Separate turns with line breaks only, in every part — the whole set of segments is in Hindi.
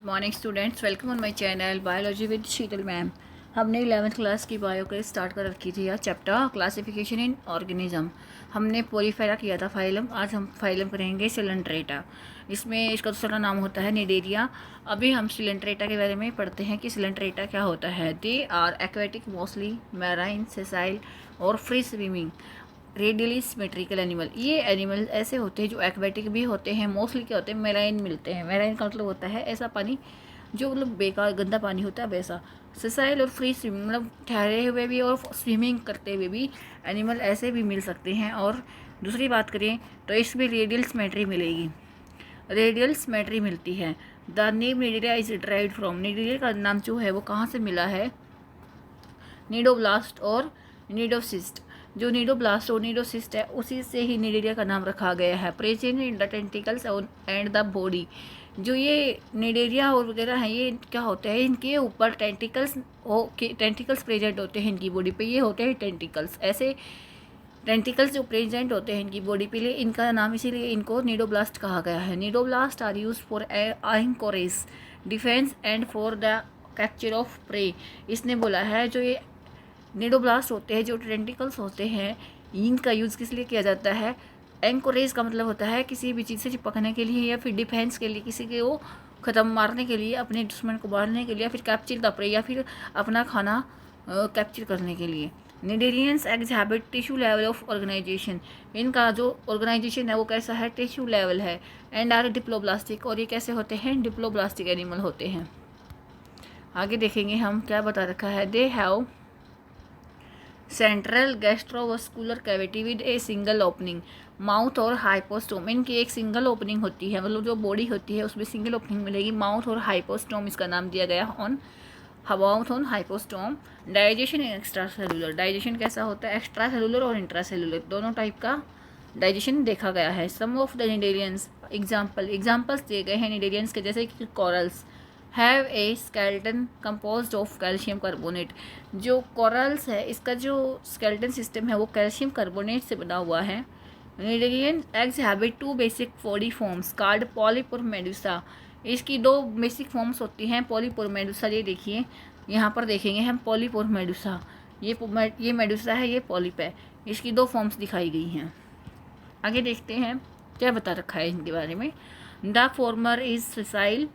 Morning students, welcome on my channel biology with Sheetal ma'am. हमने 11th क्लास की बायो के स्टार्ट कर रखी थी। चैप्टर क्लासिफिकेशन इन ऑर्गेनिज्म। हमने पोरीफेरा किया था फाइलम। आज हम फाइलम करेंगे सिलेंट्रेटा। इसमें इसका दूसरा नाम होता है निडेरिया। अभी हम सिलेंट्रेटा के बारे में पढ़ते हैं कि सिलेंट्रेटा क्या होता है। They are aquatic, mostly marine, sessile और free swimming, radially symmetrical animal. ये एनिमल ऐसे होते हैं जो एक्वेटिक भी होते हैं, मोस्टली क्या होते हैं, मेराइन मिलते हैं। मेराइन का मतलब होता है ऐसा पानी जो मतलब बेकार गंदा पानी होता है वैसा। सेसाइल और फ्री स्विमिंग मतलब ठहरे हुए भी और स्विमिंग करते हुए भी एनिमल ऐसे भी मिल सकते हैं। और दूसरी बात करें तो इसमें रेडियल सिमेट्री मिलेगी, रेडियल सिमेट्री मिलती है। The name Cnidaria is derived from, Cnidaria का नाम जो है वो कहाँ से मिला है, नीडोब्लास्ट और नीडोसिस्ट। जो नीडोब्लास्ट और नीडोसिस्ट है उसी से ही निडेरिया का नाम रखा गया है। Present in the tentacles and the body. जो ये निडेरिया और वगैरह हैं ये क्या होते हैं, इनके ऊपर टेंटिकल्स प्रेजेंट होते हैं इनकी बॉडी पे। ये होते हैं टेंटिकल्स। ऐसे टेंटिकल्स जो प्रेजेंट होते हैं इनकी बॉडी पे, लिए इनका नाम इसीलिए इनको नीडोब्लास्ट कहा गया है। Cnidoblast are use for anchorage, defence and for the capture of prey. इसने बोला है जो ये नीडोब्लास्ट होते हैं, जो टेंटिकल्स होते हैं, इनका यूज़ किस लिए किया जाता है। एंकोरेज का मतलब होता है किसी भी चीज़ से चिपकने के लिए, या फिर डिफेंस के लिए, किसी के वो ख़त्म मारने के लिए, अपने दुश्मन को मारने के लिए, या फिर कैप्चर द प्रे, या फिर अपना खाना कैप्चर करने के लिए। Cnidarians exhibit tissue level of organisation. इनका जो ऑर्गेनाइजेशन है वो कैसा है, टिश्यू लेवल है। एंड आर डिप्लोब्लास्टिक, और ये कैसे होते हैं, डिप्लोब्लास्टिक एनिमल होते हैं। आगे देखेंगे हम क्या बता रखा है। They have central gastrovascular cavity with a single opening, mouth और हाइपोस्टोम। इनकी एक सिंगल ओपनिंग होती है, मतलब जो बॉडी होती है उसमें सिंगल ओपनिंग मिलेगी। माउथ और हाइपोस्टोम इसका नाम दिया गया on mouth on hypostome. Digestion in extra cellular, digestion कैसा होता है, एक्स्ट्रा सेलुलर और इंट्रा सेलुलर दोनों टाइप का डाइजेशन देखा गया है। सम ऑफ द निडेरियंस, एग्जाम्पल्स दिए गए हैं निडेरियंस के, जैसे कि corals have a skeleton composed of calcium carbonate. जो कॉरल्स है इसका जो स्केलेटन सिस्टम है वो कैल्शियम कार्बोनेट से बना हुआ है। Cnidarian exhibit two basic body forms called polyp और मेडुसा। इसकी दो बेसिक फॉर्म्स होती हैं, पॉलिप और मेडुसा। ये देखिए यहाँ पर देखेंगे हम पॉलिप और मेडुसा। ये मेडुसा है, ये पॉलिप है। इसकी दो फॉर्म्स दिखाई गई हैं। आगे देखते हैं क्या बता रखा है इनके बारे में। The former is sessile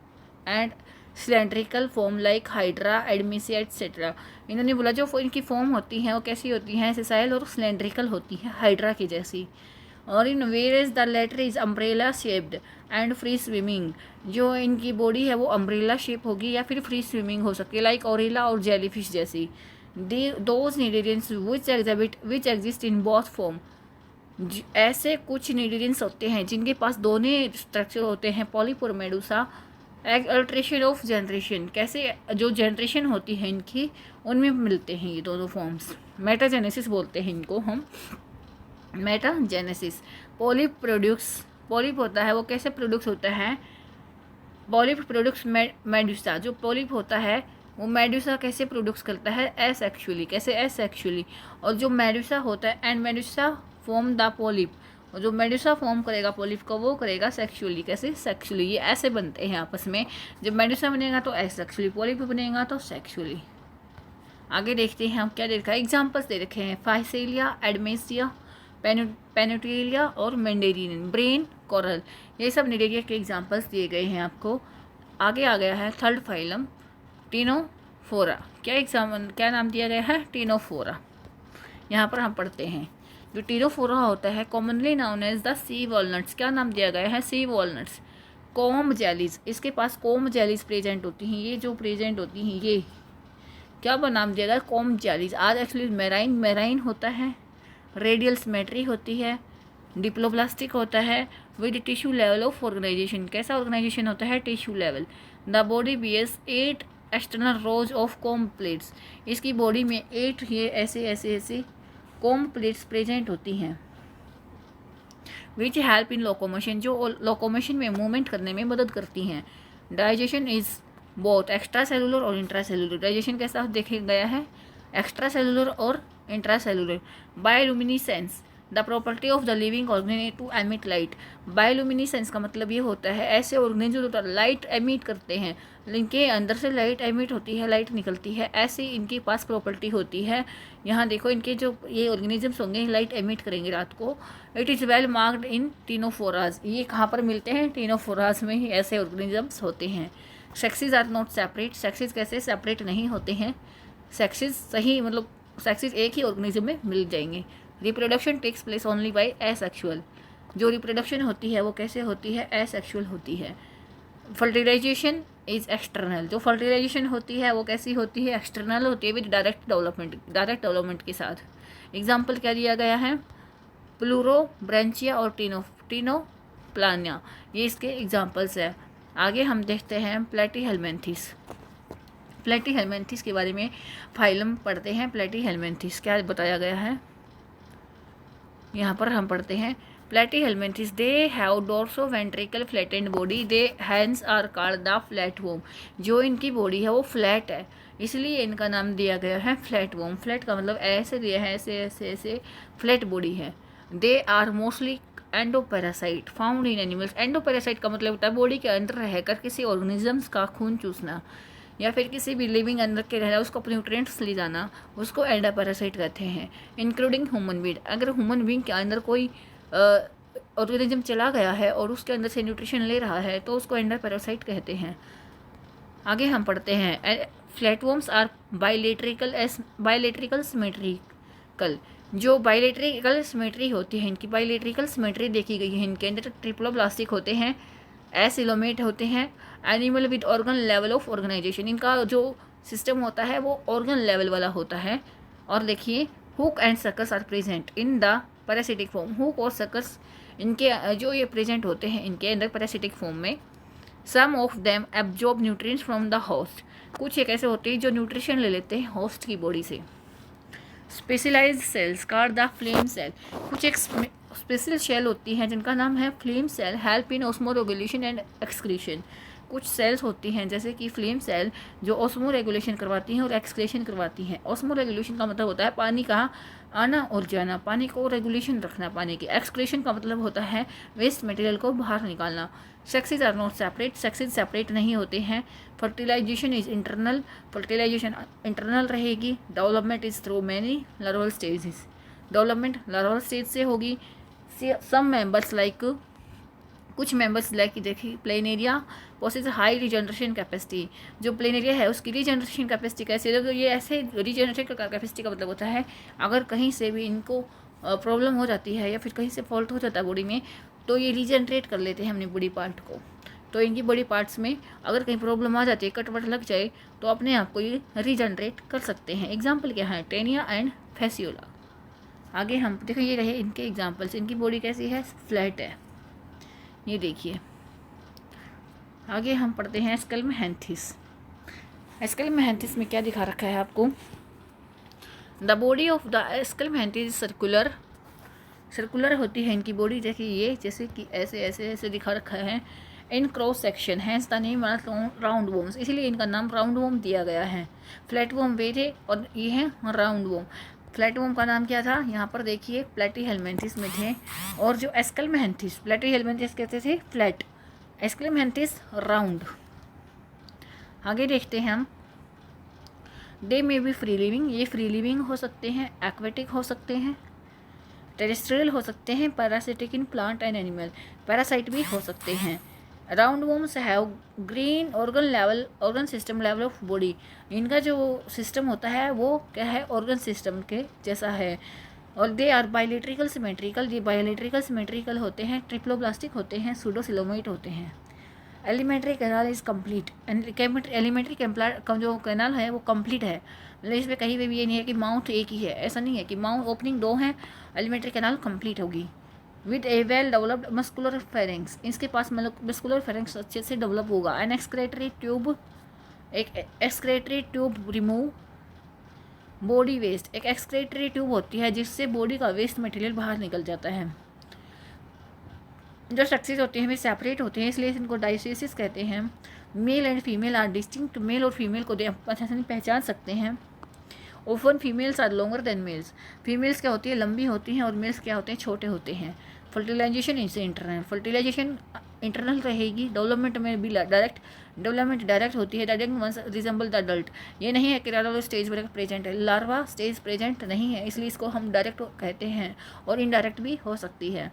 and cylindrical form like Hydra, Adamsia etcetera. इन्होंने बोला जो इनकी फॉर्म होती हैं वो कैसी होती हैं, सिसाइल और सिलेंड्रिकल होती हैं, हाइड्रा की जैसी। और इन various the latter is umbrella shaped and free swimming. जो इनकी बॉडी है वो अम्ब्रेला शेप होगी या फिर फ्री स्विमिंग हो सकती है, लाइक ओरेला और जेलीफिश जैसी। Those cnidarians which exist in both form. ऐसे कुछ निडेरियंस होते हैं जिनके पास दोनों स्ट्रक्चर होते हैं, पॉलिप और मेडुसा। अल्ट्रेशन ऑफ जनरेशन, कैसे जो जनरेशन होती है इनकी उनमें मिलते हैं ये दोनों फॉर्म्स। मेटाजेनेसिस बोलते हैं इनको हम, मेटाजेनेसिस। पॉलिप पॉलिप होता है वो कैसे प्रोड्यूस होता है, पॉलिप प्रोड्यूस मेडुसा। जो पॉलिप होता है वो मेडुसा कैसे प्रोड्यूस करता है, एसेक्सुअली। कैसे, एसेक्सुअली। और जो मेडुसा होता है, and Medusa form the polyp, और जो मेडुसा फॉर्म करेगा पॉलिप को वो करेगा सेक्सुअली। कैसे, सेक्सुअली। ये ऐसे बनते हैं आपस में। जब मेडुसा बनेगा तो एसेक्सुअली, पॉलिप बनेगा तो सेक्सुअली। आगे देखते हैं हम क्या दे रखा है। एग्जाम्पल्स दे रखे हैं, फाइसेलिया, एडमेसिया, पेनोटेलिया और मेंडेरियन। ब्रेन, कोरल, ये सब निडेरिया के एग्जाम्पल्स दिए गए हैं आपको। आगे आ गया है थर्ड फाइलम, टीनोफोरा। क्या नाम दिया गया है, टीनोफोरा। यहाँ पर हम पढ़ते हैं जो टीनोफोरा होता है commonly known as the sea walnuts. क्या नाम दिया गया है, सी वॉलनट्स। कॉम जेलीज, इसके पास कॉम जेलीज प्रेजेंट होती हैं। ये जो प्रेजेंट होती हैं ये क्या नाम दिया गया, कॉम जेलीज। आज एक्चुअली मेराइन होता है, रेडियल सिमेट्री होती है, डिप्लोब्लास्टिक होता है, with tissue level of organisation. कैसा ऑर्गेनाइजेशन होता है, tissue level. The body bears 8 external rows of comb plates. इसकी बॉडी में 8 ये ऐसे कॉम प्लेट्स प्रेजेंट होती हैं। विच हेल्प इन लोकोमोशन, जो लोकोमोशन में मूवमेंट करने में मदद करती हैं। Digestion is both extra cellular और इंट्रा सेलुलर। डाइजेशन कैसा देखा गया है, एक्स्ट्रा सेलुलर और intra cellular. Bioluminescence, the property of the living organism to emit light. Bioluminescence का मतलब ये होता है ऐसे ऑर्गेनिज्म जो लाइट एमिट करते हैं, इनके अंदर से लाइट एमिट होती है, लाइट निकलती है, ऐसी इनके पास प्रॉपर्टी होती है। यहाँ देखो इनके जो ये ऑर्गेनिजम्स होंगे लाइट एमिट करेंगे रात को। It is well marked in ctenophores. ये कहाँ पर मिलते हैं? टीनोफोराज में ही ऐसे ऑर्गेनिजम्स होते हैं। Sexes are not separate. Sexes कैसे सेपरेट नहीं होते हैं? सेक्सेस सही मतलब सेक्सेस एक ही ऑर्गेनिज्म में मिल जाएंगे। Reproduction takes place only by asexual. जो रिप्रोडक्शन होती है वो कैसे होती है? एसेक्सुअल होती है। Fertilisation is external. जो फर्टिलाइजेशन होती है वो कैसी होती है? एक्सटर्नल होती है विद डायरेक्ट डेवलपमेंट के साथ। एग्जाम्पल क्या दिया गया है? प्लूरो ब्रांचिया और टीनोप्लानिया, ये इसके एग्जाम्पल्स है। आगे हम देखते हैं प्लेटीहेल्मिन्थेस। प्लेटीहेल्मिन्थेस के बारे में फाइलम पढ़ते हैं। प्लेटीहेल्मिन्थेस क्या बताया गया है यहाँ पर हम पढ़ते हैं। Platyhelminthes they have dorsoventrally flattened body, they hence are called the flatworm. जो इनकी बॉडी है वो फ्लैट है, इसलिए इनका नाम दिया गया है फ्लैटवर्म। फ्लैट का मतलब ऐसे दिया है, ऐसे ऐसे ऐसे फ्लैट बॉडी है। They are mostly endoparasite found in animals. Endoparasite का मतलब होता है बॉडी के अंदर रहकर किसी ऑर्गेनिजम्स का खून चूसना, या फिर किसी भी लिविंग अंदर के रहना, उसको न्यूट्रिएंट्स ले जाना, उसको एंडोपैरासाइट कहते हैं। Including human being. अगर ह्यूमन बीइंग के अंदर कोई ऑर्गेनिज्म चला गया है और उसके अंदर से न्यूट्रिशन ले रहा है तो उसको एंडोपैरासाइट कहते हैं। आगे हम पढ़ते हैं फ्लैटवर्म्स आर बायलेट्रिकल सिमेट्रिकल। जो बायलेट्रिकल सिमेट्री होती है, इनकी बायलेट्रिकल सिमेट्री देखी गई है। इनके अंदर ट्रिप्लोब्लास्टिक होते हैं, एसिलोमेट होते हैं, animal with organ level of organisation. इनका जो सिस्टम होता है वो ऑर्गन लेवल वाला होता है। और देखिए hook and suckers are present in the parasitic form. Hook और सकस इनके जो ये प्रेजेंट होते हैं इनके अंदर पैरासिटिक फॉर्म में। Some of them absorb nutrients from the host. कुछ एक ऐसे होते हैं जो न्यूट्रिशन ले लेते हैं होस्ट की बॉडी से। Specialised cells called the flame cell. कुछ एक स्पेशल सेल होती हैं जिनका नाम है flame cell, help in osmoregulation and excretion. कुछ सेल्स होती हैं जैसे कि फ्लेम सेल जो ऑस्मो रेगुलेशन करवाती हैं और एक्सक्रीशन करवाती हैं। ऑस्मो रेगुलेशन का मतलब होता है पानी का आना और जाना, पानी को रेगुलेशन रखना पानी की। एक्सक्रीशन का मतलब होता है वेस्ट मटेरियल को बाहर निकालना। Sexes are not separate. Sexes separate नहीं होते हैं। Fertilisation is internal. Fertilisation internal रहेगी। Development is through many larval stages. Development larval stage से होगी। सम मेंबर्स लाइक कुछ मेंबर्स लाइक देखिए planaria possess high regeneration capacity. जो प्लेनेरिया है उसकी रिजनरेशन कैपेसिटी कैसी है? तो ये ऐसे रिजनरेशन कैपेसिटी का मतलब होता है अगर कहीं से भी इनको प्रॉब्लम हो जाती है या फिर कहीं से फॉल्ट हो जाता है बॉडी में तो ये रिजनरेट कर लेते हैं अपनी बॉडी पार्ट को। तो इनकी बॉडी पार्ट्स में अगर कहीं प्रॉब्लम आ जाती है, कट वट लग जाए, तो अपने आप को ये रिजनरेट कर सकते हैं। एग्जाम्पल क्या है? Taenia and Fasciola. आगे हम देखो ये रहे इनके एग्जाम्पल्स। इनकी बॉडी कैसी है? फ्लैट है, ये देखिए। आगे हम पढ़ते हैं स्केल्महैंथिस। स्केल्महैंथिस में क्या दिखा रखा है आपको? The body of the aschelminthes circular. Circular होती है इनकी बॉडी। देखिए ये जैसे कि ऐसे ऐसे ऐसे दिखा रखा है इन क्रॉस सेक्शन है। द नेम राउंड वोम्स, इसीलिए इनका नाम राउंड वोम दिया गया है। फ्लैट वोम वे थे और ये है राउंड वोम। फ्लैट वोम का नाम क्या था? यहाँ पर देखिए प्लेटीहेल्मिन्थेस में थे। और जो स्केल्महैंथिस, प्लेटीहेल्मिन्थेस कहते थे फ्लैट, स्केल्महैंथिस राउंड। आगे देखते हैं हम। दे में भी फ्री लिविंग। ये फ्री लिविंग हो सकते हैं, एक्वेटिक हो सकते हैं, टेरेस्ट्रियल हो सकते हैं, parasitic in plant and animal. Parasite भी हो सकते हैं। Round वोम्स have green organ system level of body. इनका जो सिस्टम होता है वो क्या है? ऑर्गन सिस्टम के जैसा है। और दे आर बायलेट्रिकल सिमेट्रिकल। ये बायलेट्रिकल सिमेट्रिकल होते हैं, ट्रिप्लोब्लास्टिक होते हैं, सूडोसिलोमेट होते हैं। Alimentary canal is complete. Alimentary का जो कैनाल है वो कम्प्लीट है। मतलब इसमें कहीं पे भी ये नहीं है कि माउथ एक ही है, ऐसा नहीं है कि माउथ ओपनिंग 2 है, एलिमेंट्री कैनाल कम्प्लीट होगी। With a well developed muscular pharynx. इसके पास मस्कुलर फेरेंक्स अच्छे से डेवलप होगा। एन एक्सक्रेटरी ट्यूब, एक excretory tube remove body waste. एक एक्सक्रेटरी ट्यूब होती है जिससे बॉडी का वेस्ट मटेरियल बाहर निकल जाता है। जो सेक्सेस होते हैं वे सेपरेट होते हैं, इसलिए इनको डाइसिस कहते हैं। Male and female are distinct. Male और फीमेल को अच्छे से पहचान सकते हैं। Often females are longer than males, females क्या होती है लंबी होती हैं और मेल्स क्या होते हैं छोटे होते हैं। Fertilisation is internal, fertilisation internal रहेगी। डेवलपमेंट में भी डायरेक्ट, डेवलपमेंट डायरेक्ट होती है। Direct ones resemble the adult, ये नहीं है कि लार्वा स्टेज पर प्रेजेंट है, लार्वा स्टेज प्रेजेंट नहीं है, इसलिए इसको हम डायरेक्ट कहते हैं और इनडायरेक्ट भी हो सकती है।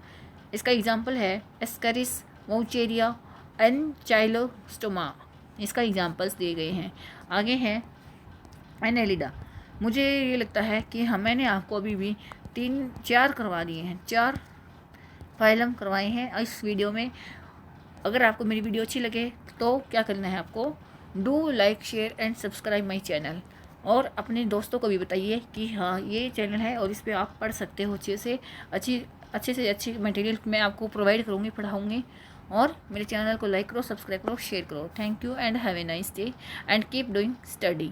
इसका एग्जाम्पल है एस्करिस, वोचेरिया एंड चाइलोस्टोमा, इसका एग्जाम्पल्स दिए गए हैं। आगे है एनेलिडा। मुझे ये लगता है कि मैंने आपको अभी भी 4 करवा दिए हैं, 4 फाइलम करवाए हैं इस वीडियो में। अगर आपको मेरी वीडियो अच्छी लगे तो क्या करना है आपको, do like share and subscribe my channel, और अपने दोस्तों को भी बताइए कि हाँ ये चैनल है और इस पर आप पढ़ सकते हो अच्छे से अच्छी मटेरियल मैं आपको प्रोवाइड करूँगी, पढ़ाऊँगी। और मेरे चैनल को लाइक करो, सब्सक्राइब करो, शेयर करो। Thank you and have a nice day and keep doing study.